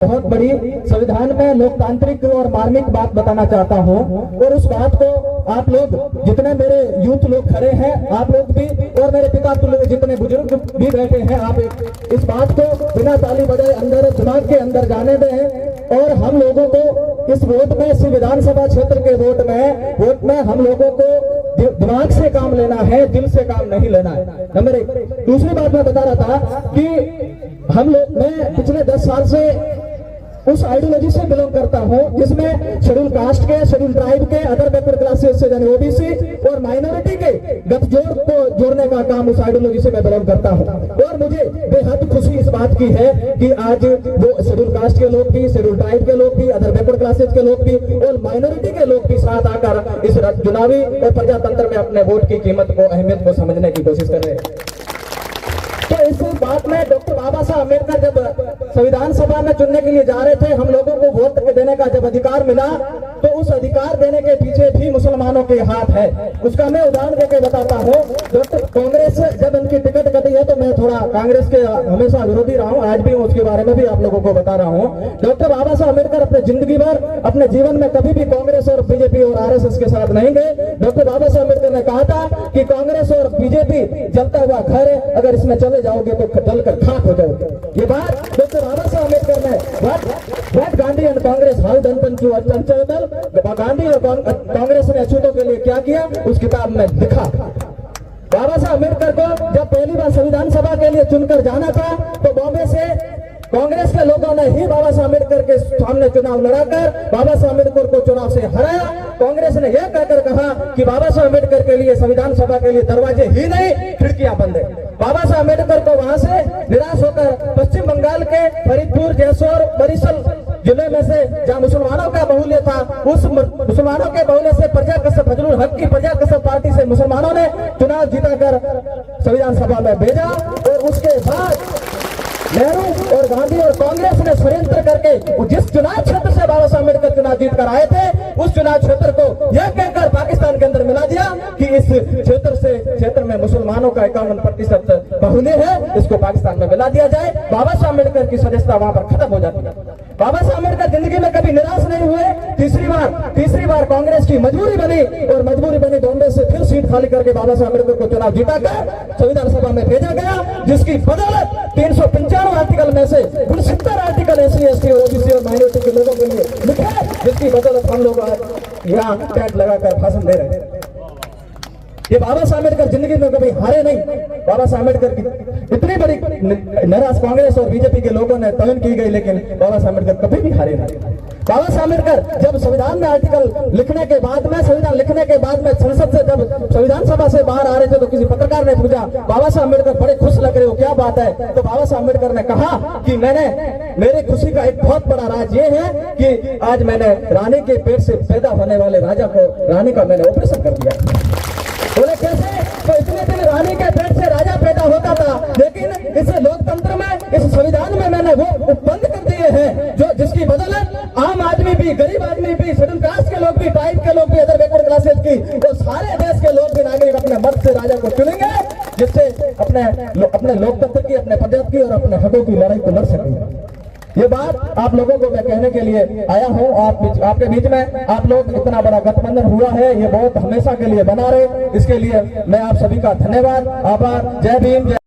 बहुत बड़ी संविधान में लोकतांत्रिक और मार्मिक बात बताना चाहता हूं और उस बात को आप लोग जितने मेरे यूथ लोग खड़े हैं, आप लोग भी और मेरे पिता तुल्य जितने बुजुर्ग भी बैठे हैं, आप इस बात को बिना ताली बजाए अंदर दिमाग के अंदर जाने दें। और हम लोगों को इस वोट में, इस विधानसभा क्षेत्र के वोट में हम लोगों को दिमाग से काम लेना है, दिल से काम नहीं लेना है। नंबर एक। दूसरी बात मैं बता रहा था कि हम लोग, मैं पिछले 10 साल से उस आइडियोलॉजी से बिलोंग करता हूं जिसमें शेड्यूल कास्ट के, शेड्यूल ट्राइब के, अदर बैकवर्ड क्लासेस से यानी ओबीसी और माइनॉरिटी के गठजोड़ को जोड़ने का काम उस आइडियोलॉजी से मैं बिलोंग करता हूं। और मुझे बेहद खुशी इस बात की है कि आज वो शेड्यूल कास्ट के लोग भी, शेड्यूल ट्राइब के लोग भी, अदर बैकवर्ड क्लासेस के लोग भी और माइनॉरिटी के लोग भी साथ आकर इस चुनावी और प्रजातंत्र में अपने वोट की कीमत को, अहमियत को समझने की कोशिश कर रहे हैं। तो इस बात में डॉक्टर बाबा साहब अम्बेडकर जब संविधान सभा में चुनने के लिए जा रहे थे, हम लोगों को वोट देने का जब अधिकार मिला, तो उस अधिकार देने के पीछे भी मुसलमानों के हाथ है। उसका मैं उदाहरण देकर बताता हूँ। डॉक्टर कांग्रेस जब उनकी टिकट कटी है, तो मैं थोड़ा कांग्रेस के हमेशा विरोधी रहा हूँ, आज भी हूँ, उसके बारे में भी आप लोगों को बता रहा हूँ। डॉक्टर बाबा साहब अम्बेडकर अपने जिंदगी भर, अपने जीवन में कभी भी कांग्रेस और बीजेपी और आरएसएस के साथ नहीं गए। डॉक्टर बाबा साहब अम्बेडकर ने कहा था कि कांग्रेस और बीजेपी जलता हुआ घर है, अगर इसमें चले जाओगे तो जलकर खाक हो जाओगे। ये बात डॉक्टर बाबा साहब अम्बेडकर ने Gandhi and Congress how done Gandhi और कांग्रेस ने अछूतों के लिए क्या किया उस किताब में लिखा। बाबा साहब अम्बेडकर को जब पहली बार संविधान सभा के लिए चुनकर जाना था, तो बॉम्बे से कांग्रेस के लोगों ने ही बाबा साहब अम्बेडकर के सामने चुनाव लड़ाकर बाबा साहब अम्बेडकर को चुनाव से हराया। कांग्रेस ने यह कहकर कहा कि बाबा साहब अम्बेडकर के लिए संविधान सभा के लिए दरवाजे ही नहीं, खिड़कियां बंद है। बाबा साहब अम्बेडकर को वहां से निराश होकर पश्चिम बंगाल के फरीदपुर, जैसोर, बरिशल जिले में से जहां मुसलमानों का बहुल्य था, उस मुसलमानों के बहुल्य से प्रजा कसब फजलुल हक की प्रजा कसब पार्टी से मुसलमानों ने चुनाव जीताकर संविधान सभा में भेजा। और उसके बाद नेहरू और गांधी और कांग्रेस ने षड्यंत्र करके जिस चुनाव क्षेत्र से बाबा साहब अम्बेडकर चुनाव जीत कर आए थे, उस चुनाव क्षेत्र को यह कहकर पाकिस्तान के अंदर मिला दिया कि इस क्षेत्र में मुसलमानों का 51% बहुल्य है, इसको पाकिस्तान में मिला दिया जाए। बाबा साहब अम्बेडकर की सदस्यता वहां पर खत्म हो जाती है। बाबा साहब अम्बेडकर जिंदगी में कभी निराश नहीं हुए। तीसरी बार कांग्रेस की मजबूरी बनी बॉम्बे से फिर सीट खाली करके बाबा साहब अम्बेडकर को चुनाव जीताकर संविधान सभा में भेजा गया, जिसकी बदौलत 395 आर्टिकल में से 69 आर्टिकल एससी, एसटी, ओबीसी और माइनॉरिटी के लोगों के लिए लिखे, जिसकी बदौलत हम लोग यहाँ टैग लगाकर भाषण दे रहे हैं। ये बाबा साहब अम्बेडकर जिंदगी में कभी हारे नहीं। बाबा साहब अम्बेडकर की इतनी बड़ी नाराज कांग्रेस और बीजेपी के लोगों ने तलन की गई, लेकिन बाबा साहब अम्बेडकर कभी भी हारे नहीं। बाबा साहब अम्बेडकर जब संविधान में आर्टिकल लिखने के बाद में, संविधान लिखने के बाद में संसद से जब संविधान सभा से बाहर आ रहे थे, तो किसी पत्रकार ने पूछा, बाबा साहब अम्बेडकर बड़े खुश लग रहे हो, क्या बात है? तो बाबा साहब अम्बेडकर ने कहा कि मेरे खुशी का एक बहुत बड़ा राज ये है कि आज मैंने रानी के पेट से पैदा होने वाले राजा को, रानी का मैंने ऑपरेशन कर दिया। बोले कैसे? तो इतने दिन रानी के पेट से राजा पैदा होता था, लेकिन इस लोकतंत्र में, इस संविधान में मैंने वो बंद कर दिए हैं, जो जिसकी बदौलत आम आदमी भी, गरीब आदमी भी, शेड्यूल कास्ट के लोग भी, ट्राइब के लोग भी, अदर बैकवर्ड क्लासेस की, तो सारे देश के लोग भी नागरिक अपने मत से राजा को चुनेंगे, जिससे अपने लोकतंत्र की, अपने प्रजात की और अपने हकों की लड़ाई को लड़ सकेंगे। ये बात आप लोगों को मैं कहने के लिए आया हूँ। आपके बीच में आप लोग इतना बड़ा गठबंधन हुआ है, ये बहुत हमेशा के लिए बना रहे, इसके लिए मैं आप सभी का धन्यवाद, आभार। जय भीम।